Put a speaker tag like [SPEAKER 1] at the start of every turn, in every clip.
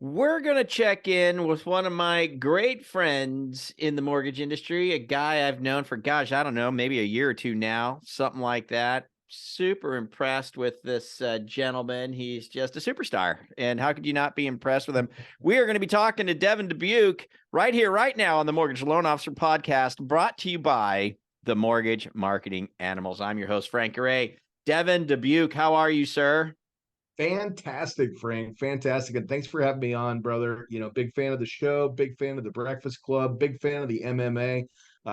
[SPEAKER 1] We're going to check in with one of my great friends in the mortgage industry, a guy I've known for, gosh, I don't know, maybe a year or two now, something like that. Super impressed with this gentleman. He's just a superstar. And how could you not be impressed with him? We are going to be talking to Devin Dubuc right here, right now on the Mortgage Loan Officer Podcast, brought to you by the Mortgage Marketing Animals. I'm your host, Frank Garay. Devin Dubuc, how are you, sir?
[SPEAKER 2] Fantastic, Frank. Fantastic. And thanks for having me on, brother. Big fan of the show, big fan of the Breakfast Club, big fan of the MMA.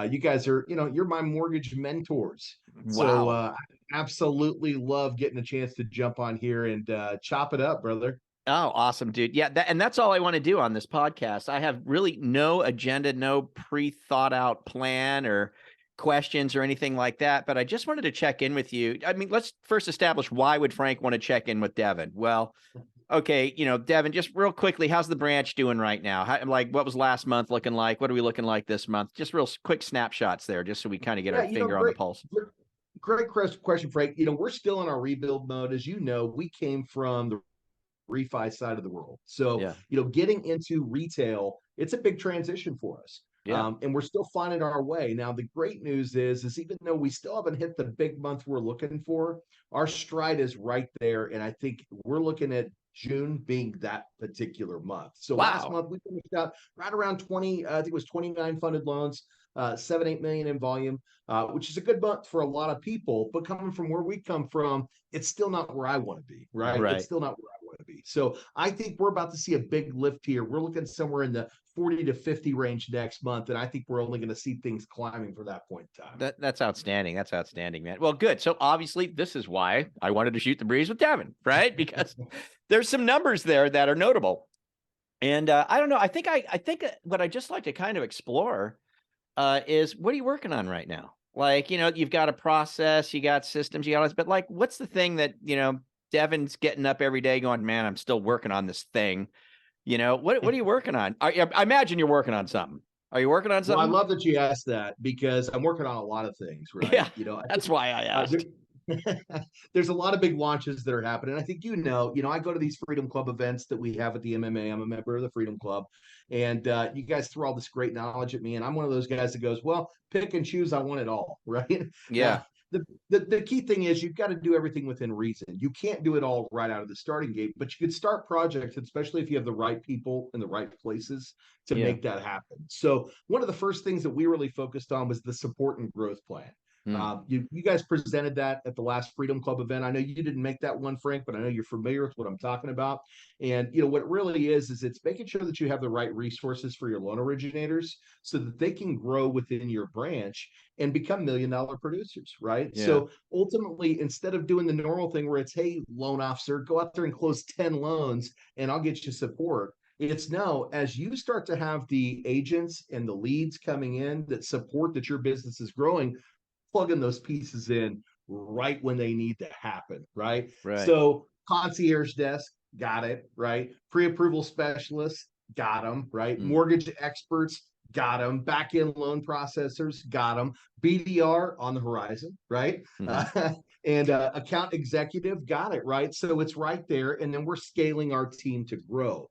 [SPEAKER 2] You guys are, you're my mortgage mentors. So
[SPEAKER 1] Wow.
[SPEAKER 2] I absolutely love getting a chance to jump on here and chop it up, brother.
[SPEAKER 1] Oh, awesome, dude. Yeah, and that's all I want to do on this podcast. I have really no agenda, no pre-thought out plan or questions or anything like that, but I just wanted to check in with you. I mean, let's first establish, why would Frank want to check in with Devin? Well, okay, Devin, just real quickly, how's the branch doing right now? What was last month looking like? What are we looking like this month? Just real quick snapshots there, just so we kind of get
[SPEAKER 2] Yeah,
[SPEAKER 1] our finger on the pulse.
[SPEAKER 2] great question, Frank. We're still in our rebuild mode. As you know, we came from the refi side of the world. So,
[SPEAKER 1] Yeah.
[SPEAKER 2] getting into retail, it's a big transition for us.
[SPEAKER 1] Yeah.
[SPEAKER 2] And we're still finding our way. Now, the great news is even though we still haven't hit the big month we're looking for, our stride is right there. And I think we're looking at June being that particular month. So last
[SPEAKER 1] Wow.
[SPEAKER 2] month we finished out right around 20, I think it was 29 funded loans, 7, 8 million in volume, which is a good month for a lot of people. But coming from where we come from, it's still not where I want to be, right? It's
[SPEAKER 1] Right.
[SPEAKER 2] still not where I want to be. So I think we're about to see a big lift here. We're looking somewhere in the 40 to 50 range next month. And I think we're only going to see things climbing for that point in time.
[SPEAKER 1] That's outstanding. That's outstanding, man. Well, good. So obviously this is why I wanted to shoot the breeze with Devin, right? Because there's some numbers there that are notable. And I don't know. I think what I just like to kind of explore is, what are you working on right now? Like, you've got a process, you got systems, you got all this, but like, what's the thing that, Devin's getting up every day going, man, I'm still working on this thing. What are you working on? I imagine you're working on something. Are you working on
[SPEAKER 2] Well, I
[SPEAKER 1] something?
[SPEAKER 2] love that you asked that because I'm working on a lot of things, right?
[SPEAKER 1] Yeah,
[SPEAKER 2] I
[SPEAKER 1] that's
[SPEAKER 2] think
[SPEAKER 1] why I asked.
[SPEAKER 2] there's a lot of big launches that are happening. I think I go to these Freedom Club events that we have at the MMA. I'm a member of the Freedom Club, and you guys throw all this great knowledge at me, and I'm one of those guys that goes, "Well, pick and choose. I want it all." Right
[SPEAKER 1] Yeah.
[SPEAKER 2] now, the key thing is you've got to do everything within reason. You can't do it all right out of the starting gate, but you could start projects, especially if you have the right people in the right places to
[SPEAKER 1] Yeah.
[SPEAKER 2] make that happen. So one of the first things that we really focused on was the support and growth plan. You guys presented that at the last Freedom Club event. I know you didn't make that one, Frank, but I know you're familiar with what I'm talking about. And what it really is it's making sure that you have the right resources for your loan originators so that they can grow within your branch and become $1 million producers, right?
[SPEAKER 1] Yeah.
[SPEAKER 2] So ultimately, instead of doing the normal thing where it's, hey, loan officer, go out there and close 10 loans and I'll get you support. It's no, as you start to have the agents and the leads coming in that support that your business is growing, plugging those pieces in right when they need to happen, right?
[SPEAKER 1] Right.
[SPEAKER 2] So concierge desk, got it, right? Pre-approval specialists, got them, right?
[SPEAKER 1] Mm.
[SPEAKER 2] Mortgage experts, got them. Back-end loan processors, got them. BDR on the horizon, right?
[SPEAKER 1] Mm-hmm.
[SPEAKER 2] And account executive, got it, right? So it's right there. And then we're scaling our team to grow.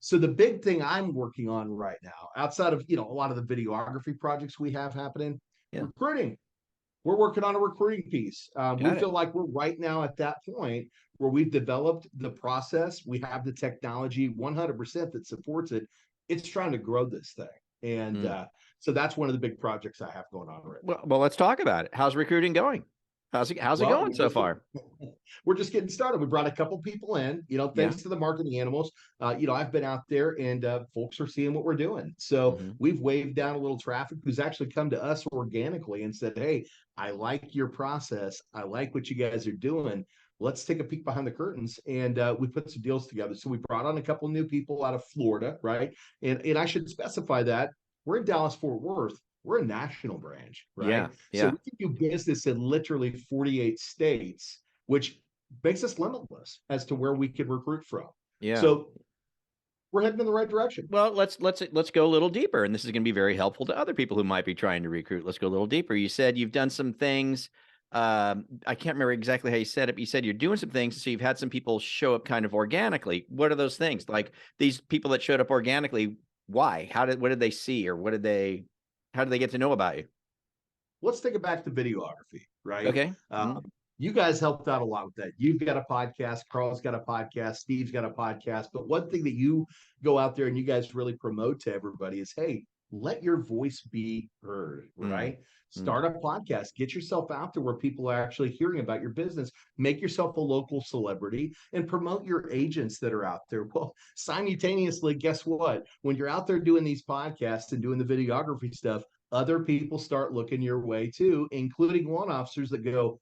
[SPEAKER 2] So the big thing I'm working on right now, outside of a lot of the videography projects we have happening,
[SPEAKER 1] Yeah.
[SPEAKER 2] recruiting. We're working on a recruiting piece. We
[SPEAKER 1] Got it.
[SPEAKER 2] feel like we're right now at that point where we've developed the process. We have the technology 100% that supports it. It's trying to grow this thing. And
[SPEAKER 1] Mm.
[SPEAKER 2] so that's one of the big projects I have going on right now.
[SPEAKER 1] Well, let's talk about it. How's recruiting going? How's it
[SPEAKER 2] Well,
[SPEAKER 1] going so far?
[SPEAKER 2] we're just getting started. We brought a couple people in,
[SPEAKER 1] Yeah.
[SPEAKER 2] thanks to the marketing animals. I've been out there and folks are seeing what we're doing. So
[SPEAKER 1] Mm-hmm.
[SPEAKER 2] we've waved down a little traffic who's actually come to us organically and said, hey, I like your process. I like what you guys are doing. Let's take a peek behind the curtains. And we put some deals together. So we brought on a couple new people out of Florida, right? And I should specify that we're in Dallas, Fort Worth. We're a national branch,
[SPEAKER 1] Yeah.
[SPEAKER 2] right? So
[SPEAKER 1] Yeah.
[SPEAKER 2] we can do business in literally 48 states, which makes us limitless as to where we can recruit from.
[SPEAKER 1] Yeah.
[SPEAKER 2] So we're heading in the right direction.
[SPEAKER 1] Well, let's go a little deeper, and this is going to be very helpful to other people who might be trying to recruit. Let's go a little deeper. You said you've done some things I can't remember exactly how you said it, but you said you're doing some things. So you've had some people show up kind of organically. What are those things? Like these people that showed up organically, why? What did they see, or how did they get to know about you?
[SPEAKER 2] Let's take it back to videography, right?
[SPEAKER 1] Okay.
[SPEAKER 2] You guys helped out a lot with that. You've got a podcast, Carl's got a podcast, Steve's got a podcast. But one thing that you go out there and you guys really promote to everybody is, hey, let your voice be heard,
[SPEAKER 1] Mm,
[SPEAKER 2] right?
[SPEAKER 1] mm.
[SPEAKER 2] Start a podcast, get yourself out there where people are actually hearing about your business, make yourself a local celebrity and promote your agents that are out there. Well, simultaneously, guess what? When you're out there doing these podcasts and doing the videography stuff, other people start looking your way too, including loan officers that go,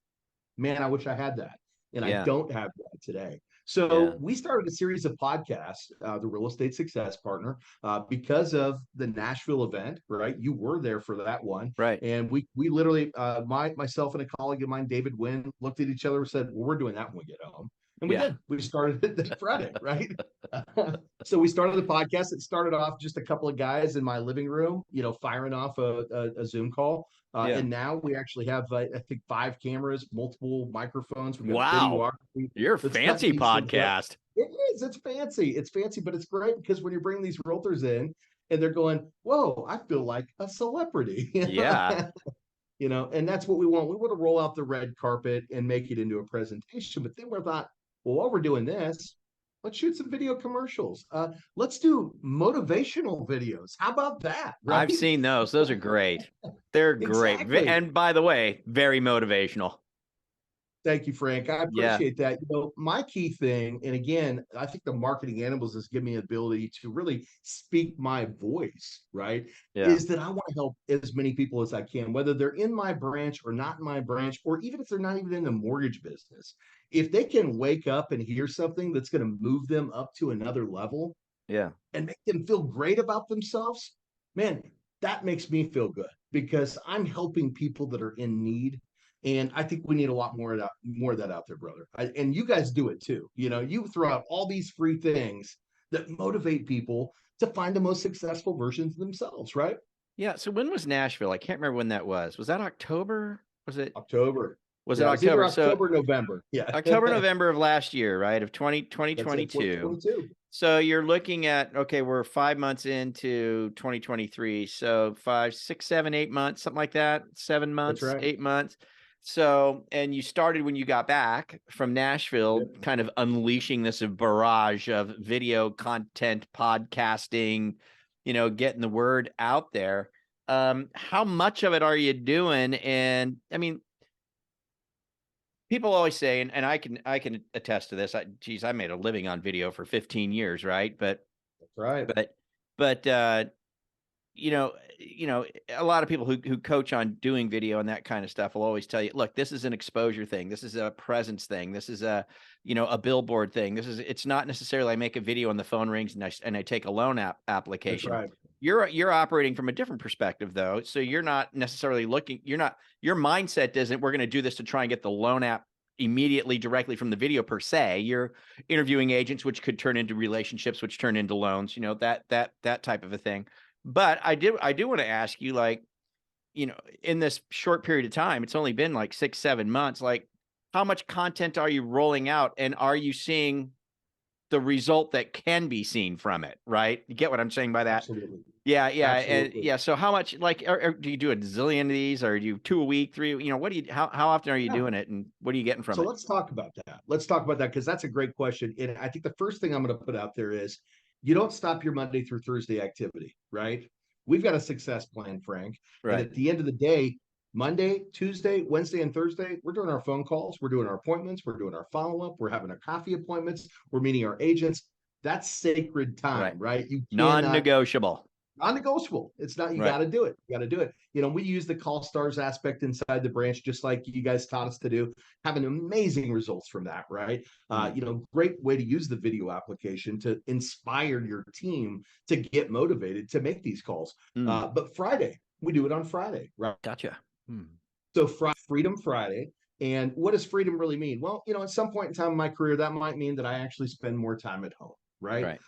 [SPEAKER 2] man, I wish I had that. And I
[SPEAKER 1] Yeah.
[SPEAKER 2] don't have that today.
[SPEAKER 1] Yeah.
[SPEAKER 2] So we started a series of podcasts, the Real Estate Success Partner, because of the Nashville event, right? You were there for that one.
[SPEAKER 1] Right.
[SPEAKER 2] And we literally, myself and a colleague of mine, David Wynn, looked at each other and said, well, we're doing that when we get home. And we
[SPEAKER 1] Yeah.
[SPEAKER 2] did. We started it that Friday, right? So we started the podcast. It started off just a couple of guys in my living room, firing off a Zoom call.
[SPEAKER 1] Yeah.
[SPEAKER 2] And now we actually have, I think, 5 cameras, multiple microphones. We've got
[SPEAKER 1] Wow.
[SPEAKER 2] videography.
[SPEAKER 1] You're a
[SPEAKER 2] That's
[SPEAKER 1] fancy
[SPEAKER 2] cutting these things up.
[SPEAKER 1] podcast.
[SPEAKER 2] It is. It's fancy. It's fancy, but it's great because when you're bringing these realtors in and they're going, whoa, I feel like a celebrity.
[SPEAKER 1] Yeah.
[SPEAKER 2] And that's what we want. We want to roll out the red carpet and make it into a presentation. But then we thought, well, while we're doing this, let's shoot some video commercials. Let's do motivational videos. How about that? Right?
[SPEAKER 1] I've seen those. Those are great. They're great.
[SPEAKER 2] Exactly.
[SPEAKER 1] And by the way, very motivational.
[SPEAKER 2] Thank you, Frank. I
[SPEAKER 1] Yeah.
[SPEAKER 2] appreciate that. My key thing, and again, I think the marketing animals has given me the ability to really speak my voice, right?
[SPEAKER 1] Yeah.
[SPEAKER 2] Is that I want to help as many people as I can, whether they're in my branch or not in my branch, or even if they're not even in the mortgage business. If they can wake up and hear something that's going to move them up to another level,
[SPEAKER 1] Yeah.
[SPEAKER 2] and make them feel great about themselves, man, that makes me feel good because I'm helping people that are in need. And I think we need a lot more of that out there, brother. And you guys do it too. You throw out all these free things that motivate people to find the most successful versions of themselves, right?
[SPEAKER 1] Yeah. So when was Nashville? I can't remember when that was. Was that October?
[SPEAKER 2] October.
[SPEAKER 1] Was
[SPEAKER 2] Yeah,
[SPEAKER 1] it
[SPEAKER 2] it was either
[SPEAKER 1] October?
[SPEAKER 2] October, November. Yeah.
[SPEAKER 1] October, November of last year, right? Of 2022.
[SPEAKER 2] 2022.
[SPEAKER 1] So you're looking at, okay, we're 5 months into 2023. So 5, 6, 7, 8 months, something like that. 7 months,
[SPEAKER 2] That's right.
[SPEAKER 1] 8 months. So, and you started when you got back from Nashville, kind of unleashing this barrage of video content, podcasting, getting the word out there. How much of it are you doing? And I mean, people always say, and I can attest to this. I made a living on video for 15 years, right?
[SPEAKER 2] That's right.
[SPEAKER 1] But a lot of people who coach on doing video and that kind of stuff will always tell you, look, this is an exposure thing. This is a presence thing. This is a billboard thing. It's not necessarily I make a video and the phone rings and I take a loan application.
[SPEAKER 2] That's right.
[SPEAKER 1] You're operating from a different perspective though. So you're not necessarily your mindset isn't, we're going to do this to try and get the loan app immediately directly from the video per se. You're interviewing agents, which could turn into relationships, which turn into loans, that type of a thing. But I do want to ask you, like, in this short period of time, it's only been like 6, 7 months, like how much content are you rolling out and are you seeing the result that can be seen from it? Right. You get what I'm saying by that?
[SPEAKER 2] Absolutely.
[SPEAKER 1] Yeah.
[SPEAKER 2] Absolutely.
[SPEAKER 1] And yeah. So how much, like, do you do a zillion of these, or do you 2 a week, 3, how often are you doing it and what are you getting from it?
[SPEAKER 2] So let's talk about that. Because that's a great question. And I think the first thing I'm going to put out there is you don't stop your Monday through Thursday activity, right? We've got a success plan, Frank.
[SPEAKER 1] Right.
[SPEAKER 2] And at the end of the day, Monday, Tuesday, Wednesday, and Thursday, we're doing our phone calls, we're doing our appointments, we're doing our follow-up, we're having our coffee appointments, we're meeting our agents. That's sacred time, right? You cannot,
[SPEAKER 1] non-negotiable.
[SPEAKER 2] Non-negotiable. It's not, you
[SPEAKER 1] Right.
[SPEAKER 2] got to do it. You got to do it. We use the call stars aspect inside the branch, just like you guys taught us to do, having amazing results from that, right? Great way to use the video application to inspire your team to get motivated to make these calls. But Friday, we do it on Friday, right?
[SPEAKER 1] Gotcha.
[SPEAKER 2] So Freedom Friday. And what does freedom really mean? Well, at some point in time in my career, that might mean that I actually spend more time at home, right?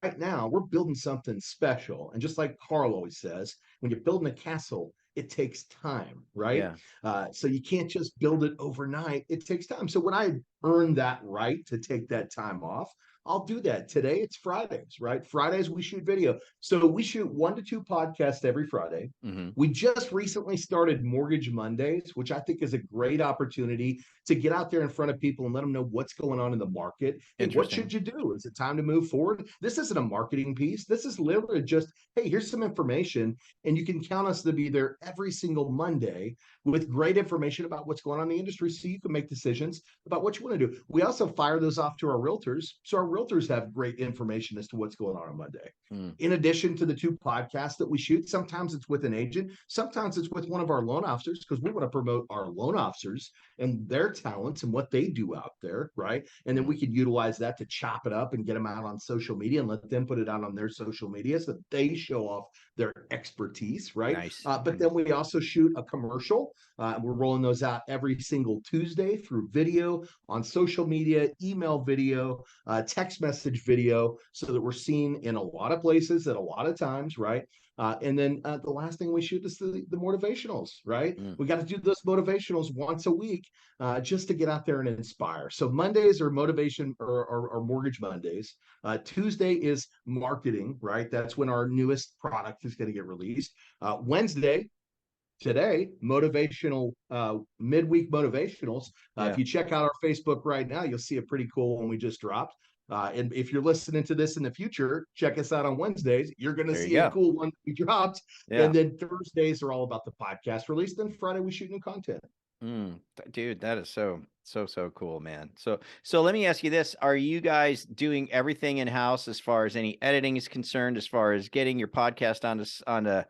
[SPEAKER 2] Right now, we're building something special. And just like Carl always says, when you're building a castle, it takes time, right?
[SPEAKER 1] Yeah.
[SPEAKER 2] So you can't just build it overnight. It takes time. So when I earn that right to take that time off, I'll do that. Today it's Fridays, right? Fridays we shoot video. So we shoot 1 to 2 podcasts every Friday.
[SPEAKER 1] Mm-hmm.
[SPEAKER 2] We just recently started Mortgage Mondays, which I think is a great opportunity to get out there in front of people and let them know what's going on in the market. Hey, what
[SPEAKER 1] Interesting.
[SPEAKER 2] should you do? Is it time to move forward? This isn't a marketing piece. This is literally just, hey, here's some information, and you can count us to be there every single Monday with great information about what's going on in the industry so you can make decisions about what you want to do. We also fire those off to our realtors. So our realtors have great information as to what's going on Monday.
[SPEAKER 1] Mm.
[SPEAKER 2] In addition to the 2 podcasts that we shoot, sometimes it's with an agent, sometimes it's with one of our loan officers because we want to promote our loan officers and their talents and what they do out there, right? And then we can utilize that to chop it up and get them out on social media and let them put it out on their social media so that they show off their expertise, right?
[SPEAKER 1] Nice.
[SPEAKER 2] But then we also shoot a commercial. We're rolling those out every single Tuesday through video, on social media, email video, text message video, so that we're seen in a lot of places at a lot of times, right? And then the last thing we shoot is the motivationals, right?
[SPEAKER 1] Mm.
[SPEAKER 2] We got to do those motivationals once a week just to get out there and inspire. So Mondays are motivation or mortgage Mondays. Tuesday is marketing, right? That's when our newest product is going to get released. Wednesday, today, motivational midweek motivationals. If you check out our Facebook right now, you'll see a pretty cool one we just dropped. And if you're listening to this in the future, check us out on Wednesdays. You're going to see a cool one we dropped.
[SPEAKER 1] Yeah.
[SPEAKER 2] And then Thursdays are all about the podcast release. Then Friday we shoot new content.
[SPEAKER 1] Dude, that is so cool, man. So let me ask you this. Are you guys doing everything in-house as far as any editing is concerned, as far as getting your podcast onto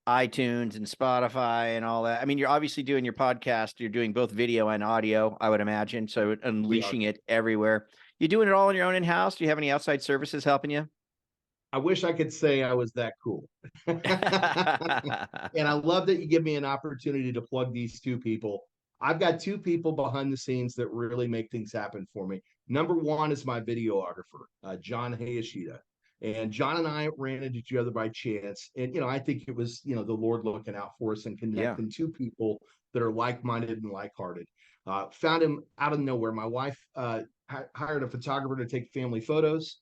[SPEAKER 1] iTunes and Spotify and all that? I mean, you're obviously doing your podcast. You're doing both video and audio, I would imagine. So unleashing it everywhere. You doing it all on your own in-house? Do you have any outside services helping you?
[SPEAKER 2] I wish I could say I was that cool. And I love that you give me an opportunity to plug these 2 people. I've got 2 people behind the scenes that really make things happen for me. Number 1 is my videographer, John Hayashida. And John and I ran into each other by chance. And, I think it was, the Lord looking out for us and connecting 2 people that are like-minded and like-hearted. Found him out of nowhere. My wife hired a photographer to take family photos.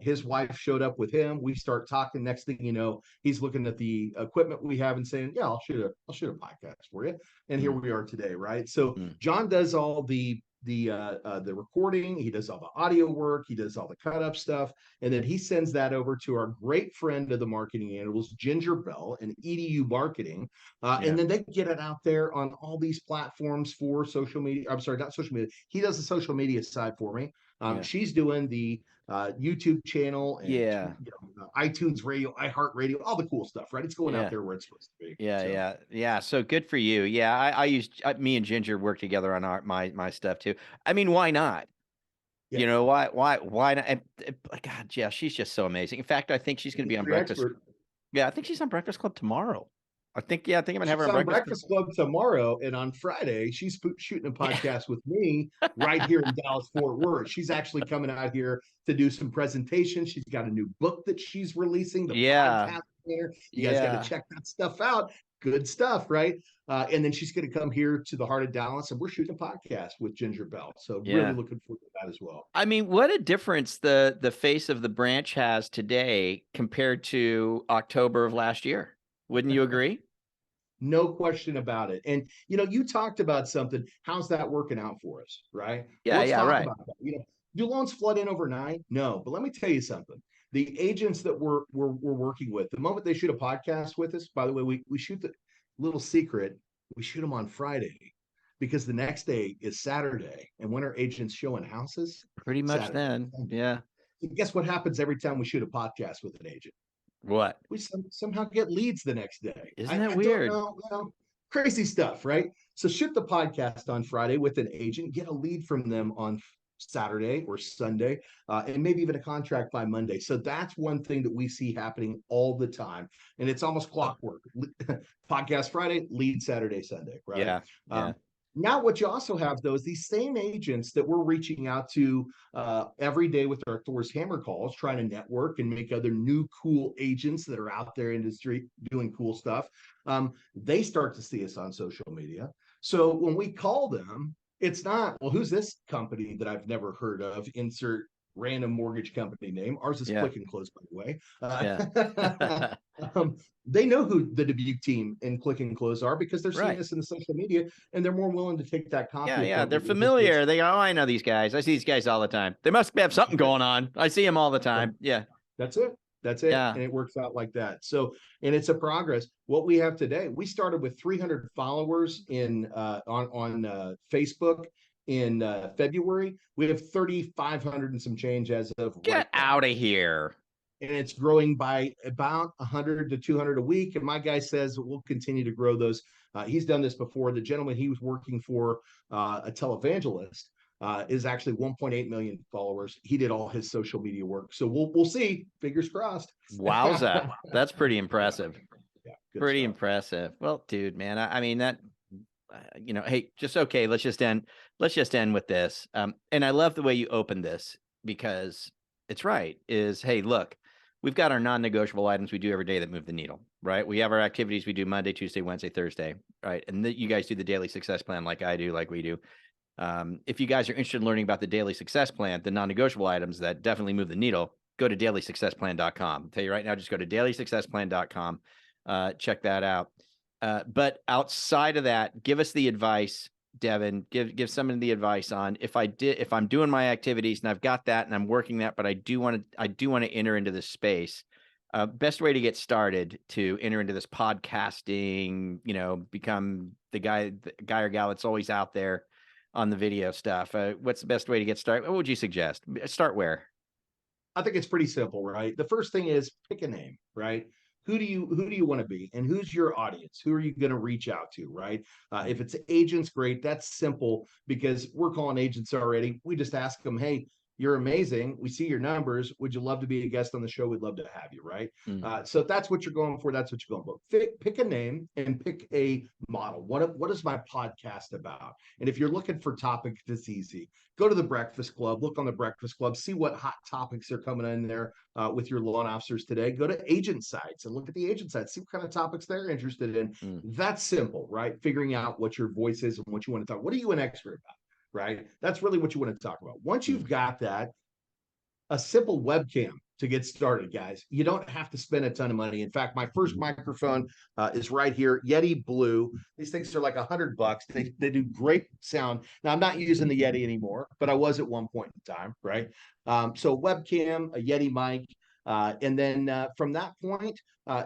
[SPEAKER 2] His wife showed up with him. We start talking. Next thing you know, he's looking at the equipment we have and saying, "Yeah, I'll shoot a podcast for you." And here we are today, right? So John does all the recording. He does all the audio work. He does all the cut up stuff, and then he sends that over to our great friend of the marketing animals, Ginger Bell, and EDU Marketing, and then they get it out there on all these platforms for social media. I'm sorry, not social media. He does the social media side for me. She's doing the YouTube channel and iTunes Radio, iHeartRadio, all the cool stuff, right? It's going out there where it's supposed to be.
[SPEAKER 1] Yeah. So good for you. Yeah, I used me and Ginger work together on my stuff too. I mean, why not?
[SPEAKER 2] Yeah.
[SPEAKER 1] Why not? God, yeah, she's just so amazing. In fact, I think she's going to be on Breakfast.
[SPEAKER 2] Expert.
[SPEAKER 1] Yeah, I think she's on Breakfast Club tomorrow. I think I'm gonna have her
[SPEAKER 2] on
[SPEAKER 1] on
[SPEAKER 2] Breakfast Club tomorrow, and on Friday she's shooting a podcast with me right here in Dallas Fort Worth. She's actually coming out here to do some presentations. She's got a new book that she's releasing. The podcast there. You guys got to check that stuff out. Good stuff, right? And then she's going to come here to the heart of Dallas, and we're shooting a podcast with Ginger Bell. So really looking forward to that as well.
[SPEAKER 1] I mean, what a difference the face of the branch has today compared to October of last year. Wouldn't you agree?
[SPEAKER 2] No question about it. And, you talked about something. How's that working out for us, right? Let's talk about that. Do loans flood in overnight? No. But let me tell you something. The agents that we're working with, the moment they shoot a podcast with us, by the way, we shoot the little secret. We shoot them on Friday because the next day is Saturday. And when are agents showing houses?
[SPEAKER 1] Pretty much Saturday. Then. Yeah.
[SPEAKER 2] And guess what happens every time we shoot a podcast with an agent?
[SPEAKER 1] What?
[SPEAKER 2] We somehow get leads the next day.
[SPEAKER 1] Isn't that weird?
[SPEAKER 2] Crazy stuff, right? So shoot the podcast on Friday with an agent, get a lead from them on Saturday or Sunday, and maybe even a contract by Monday. So that's one thing that we see happening all the time. And it's almost clockwork. Podcast Friday, lead Saturday, Sunday, right?
[SPEAKER 1] Yeah.
[SPEAKER 2] Now, what you also have, though, is these same agents that we're reaching out to every day with our Thor's Hammer calls, trying to network and make other new cool agents that are out there in the industry doing cool stuff. They start to see us on social media. So when we call them, it's not, well, who's this company that I've never heard of? Insert random mortgage company name. Ours is
[SPEAKER 1] Yeah.
[SPEAKER 2] Click and Close, by the way.
[SPEAKER 1] Yeah.
[SPEAKER 2] They know who the Dubuc team and Click and Close are because they're seeing
[SPEAKER 1] Right.
[SPEAKER 2] us in the social media, and they're more willing to take that
[SPEAKER 1] Yeah.
[SPEAKER 2] coffee
[SPEAKER 1] Yeah. They're
[SPEAKER 2] appointment with us.
[SPEAKER 1] familiar. They go, oh, I know these guys. I see these guys all the time. They must have something going on. I see them all the time. Yeah.
[SPEAKER 2] That's it. That's it.
[SPEAKER 1] Yeah.
[SPEAKER 2] And it works out like that. So, and it's a progress. What we have today, we started with 300 followers in on Facebook in February. We have 3,500 and some change as of right
[SPEAKER 1] Get
[SPEAKER 2] now.
[SPEAKER 1] out of here.
[SPEAKER 2] And it's growing by about 100 to 200 a week. And my guy says we'll continue to grow those. He's done this before. The gentleman he was working for, a televangelist, is actually 1.8 million followers. He did all his social media work. So we'll see. Fingers crossed.
[SPEAKER 1] Wowza. That's pretty impressive.
[SPEAKER 2] Yeah,
[SPEAKER 1] Pretty
[SPEAKER 2] stuff.
[SPEAKER 1] impressive. Well, dude, man, I mean that, hey, just okay. Let's just end with this. And I love the way you opened this because it's right. Is hey, look, we've got our non-negotiable items we do every day that move the needle, right? We have our activities we do Monday, Tuesday, Wednesday, Thursday, right? And you guys do the daily success plan like I do, like we do. If you guys are interested in learning about the daily success plan, the non-negotiable items that definitely move the needle, go to dailysuccessplan.com. I'll tell you right now, just go to dailysuccessplan.com. Check that out. But outside of that, give us the advice, Devin. Give someone the advice on if I'm doing my activities and I've got that and I'm working that, but I do want to enter into this space. Best way to get started to enter into this podcasting, become the guy or gal that's always out there on the video stuff. What's the best way to get started? What would you suggest? Start where?
[SPEAKER 2] I think it's pretty simple, right? The first thing is pick a name, right? Who do you want to be, and who's your audience? Who are you going to reach out to, right? If it's agents, great. That's simple because we're calling agents already. We just ask them, hey, you're amazing. We see your numbers. Would you love to be a guest on the show? We'd love to have you, right? So if that's what you're going for, that's what you're going for. Pick a name and pick a model. What is my podcast about? And if you're looking for topics, it's easy. Go to the Breakfast Club, look on the Breakfast Club, see what hot topics are coming in there with your loan officers today. Go to agent sites and look at the agent sites, see what kind of topics they're interested in. That's simple, right? Figuring out what your voice is and what you want to talk. What are you an expert about? Right? That's really what you want to talk about. Once you've got that, a simple webcam to get started, guys. You don't have to spend a ton of money. In fact, my first microphone is right here, Yeti Blue. These things are like $100. They do great sound. Now I'm not using the Yeti anymore, but I was at one point in time, right? So webcam, a Yeti mic, and then from that point,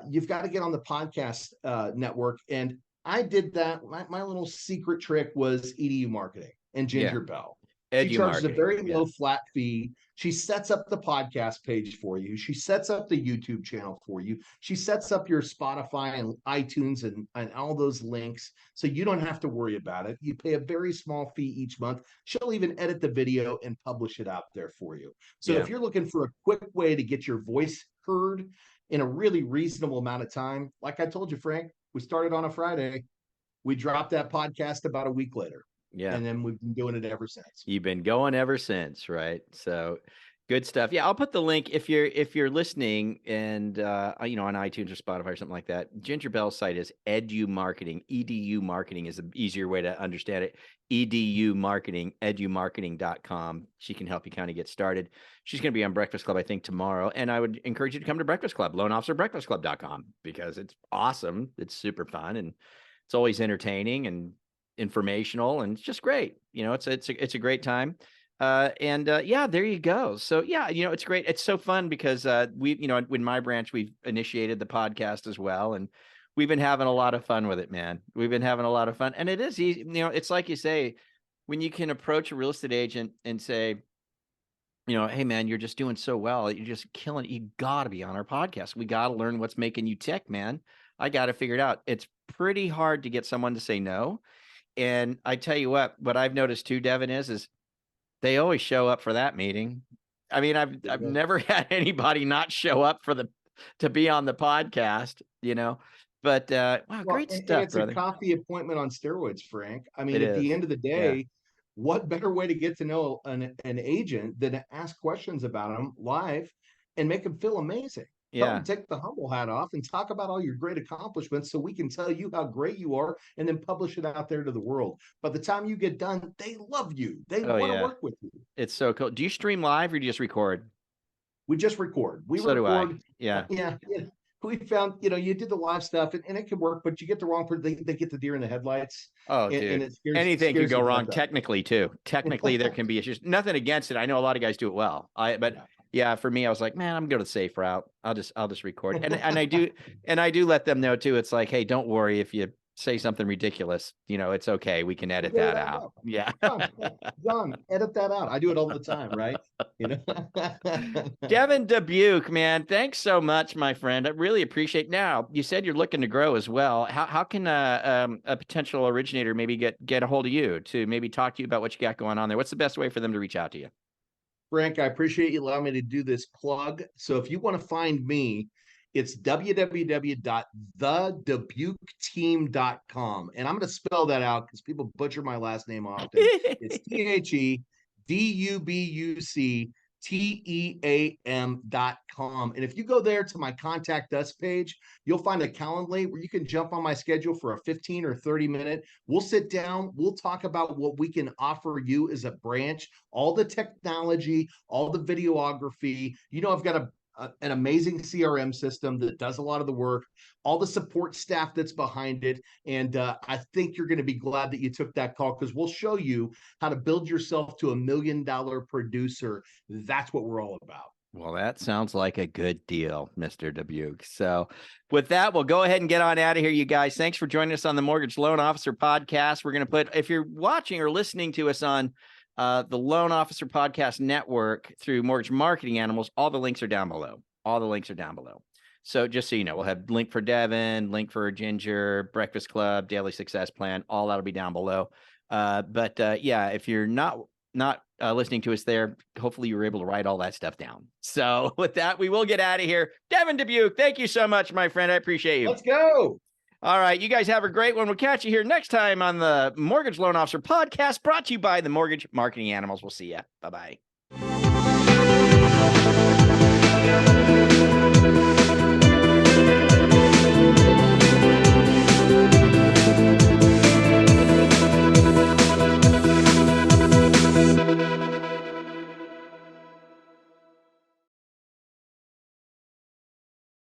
[SPEAKER 2] you've got to get on the podcast network. And I did that. My little secret trick was EDU marketing and Ginger Bell. She charges a very low flat fee. She sets up the podcast page for you. She sets up the YouTube channel for you. She sets up your Spotify and iTunes and all those links. So you don't have to worry about it. You pay a very small fee each month. She'll even edit the video and publish it out there for you. So if you're looking for a quick way to get your voice heard in a really reasonable amount of time, like I told you, Frank, we started on a Friday. We dropped that podcast about a week later.
[SPEAKER 1] Yeah.
[SPEAKER 2] And then we've been doing it ever since.
[SPEAKER 1] You've been going ever since, right? So good stuff. Yeah, I'll put the link if you're listening and on iTunes or Spotify or something like that. Ginger Bell's site is Edu Marketing. EDU Marketing is an easier way to understand it. EDU Marketing, edumarketing.com. She can help you kind of get started. She's going to be on Breakfast Club, I think, tomorrow. And I would encourage you to come to Breakfast Club, loanofficerbreakfastclub.com, because it's awesome. It's super fun and it's always entertaining and informational, and it's just great. It's a great time. There you go. So it's great. It's so fun because we, in my branch, we've initiated the podcast as well, and we've been having a lot of fun with it, man. We've been having a lot of fun, and it is easy. It's like you say, when you can approach a real estate agent and say, hey man, you're just doing so well. You're just killing it. You got to be on our podcast. We got to learn what's making you tick, man. I got to figure it out. It's pretty hard to get someone to say no. And I tell you what I've noticed too, Devin, is they always show up for that meeting. I mean, I've never had anybody not show up to be on the podcast, But wow,
[SPEAKER 2] Well,
[SPEAKER 1] great
[SPEAKER 2] and
[SPEAKER 1] stuff,
[SPEAKER 2] it's a
[SPEAKER 1] brother.
[SPEAKER 2] coffee appointment on steroids, Frank. I mean,
[SPEAKER 1] It
[SPEAKER 2] at the
[SPEAKER 1] is.
[SPEAKER 2] end of the
[SPEAKER 1] Yeah.
[SPEAKER 2] day, what better way to get to know an agent than to ask questions about them live and make them feel amazing? Tell them
[SPEAKER 1] Yeah.
[SPEAKER 2] to take the humble hat off and talk about all your great accomplishments so we can tell you how great you are and then publish it out there to the world. By the time you get done, they love you. They
[SPEAKER 1] Oh
[SPEAKER 2] want to
[SPEAKER 1] yeah.
[SPEAKER 2] work with you.
[SPEAKER 1] It's so cool. Do you stream live or do you just record?
[SPEAKER 2] We just record. We
[SPEAKER 1] So do I.
[SPEAKER 2] record.
[SPEAKER 1] Yeah.
[SPEAKER 2] Yeah, yeah. We found, you did the live stuff and it can work, but you get the wrong person. They get the deer in the headlights,
[SPEAKER 1] Oh,
[SPEAKER 2] and
[SPEAKER 1] dude.
[SPEAKER 2] it scares
[SPEAKER 1] Anything could
[SPEAKER 2] scares
[SPEAKER 1] go
[SPEAKER 2] the
[SPEAKER 1] wrong
[SPEAKER 2] death out
[SPEAKER 1] technically too. Technically, there
[SPEAKER 2] of
[SPEAKER 1] can be issues. Nothing against it. I know a lot of guys do it well. But
[SPEAKER 2] them.
[SPEAKER 1] yeah, for me, I was like, man, I'm going to the safe route. I'll just record. And I do let them know too. It's like, hey, don't worry if you say something ridiculous. It's okay. We can
[SPEAKER 2] We'll
[SPEAKER 1] edit
[SPEAKER 2] get it
[SPEAKER 1] that
[SPEAKER 2] out.
[SPEAKER 1] out. Yeah.
[SPEAKER 2] John, John, edit that out. I do it all the time, right? You know.
[SPEAKER 1] Devin Dubuc, man, thanks so much, my friend. I really appreciate. Now, you said you're looking to grow as well. How can a potential originator maybe get a hold of you to maybe talk to you about what you got going on there? What's the best way for them to reach out to you?
[SPEAKER 2] Frank, I appreciate you allowing me to do this plug. So if you want to find me, it's www.thedubucteam.com. And I'm going to spell that out because people butcher my last name often. It's TheDubucteam.com. And if you go there to my contact us page, you'll find a Calendly where you can jump on my schedule for a 15 or 30 minute. We'll sit down, we'll talk about what we can offer you as a branch, all the technology, all the videography. I've got an amazing CRM system that does a lot of the work, all the support staff that's behind it. And I think you're going to be glad that you took that call because we'll show you how to build yourself to $1 million producer. That's what we're all about.
[SPEAKER 1] Well, that sounds like a good deal, Mr. Dubuc. So with that, we'll go ahead and get on out of here, you guys. Thanks for joining us on the Mortgage Loan Officer Podcast. We're going to put, if you're watching or listening to us on the Loan Officer Podcast Network through Mortgage Marketing Animals, all the links are down below. All the links are down below. So just so you know, we'll have link for Devin, link for Ginger, Breakfast Club, Daily Success Plan. All that'll be down below. Yeah, if you're not listening to us there, hopefully you were able to write all that stuff down. So with that, we will get out of here. Devin Dubuc, thank you so much, my friend. I appreciate you.
[SPEAKER 2] Let's go.
[SPEAKER 1] All right, you guys have a great one. We'll catch you here next time on the Mortgage Loan Officer Podcast, brought to you by the Mortgage Marketing Animals. We'll see you. Bye-bye.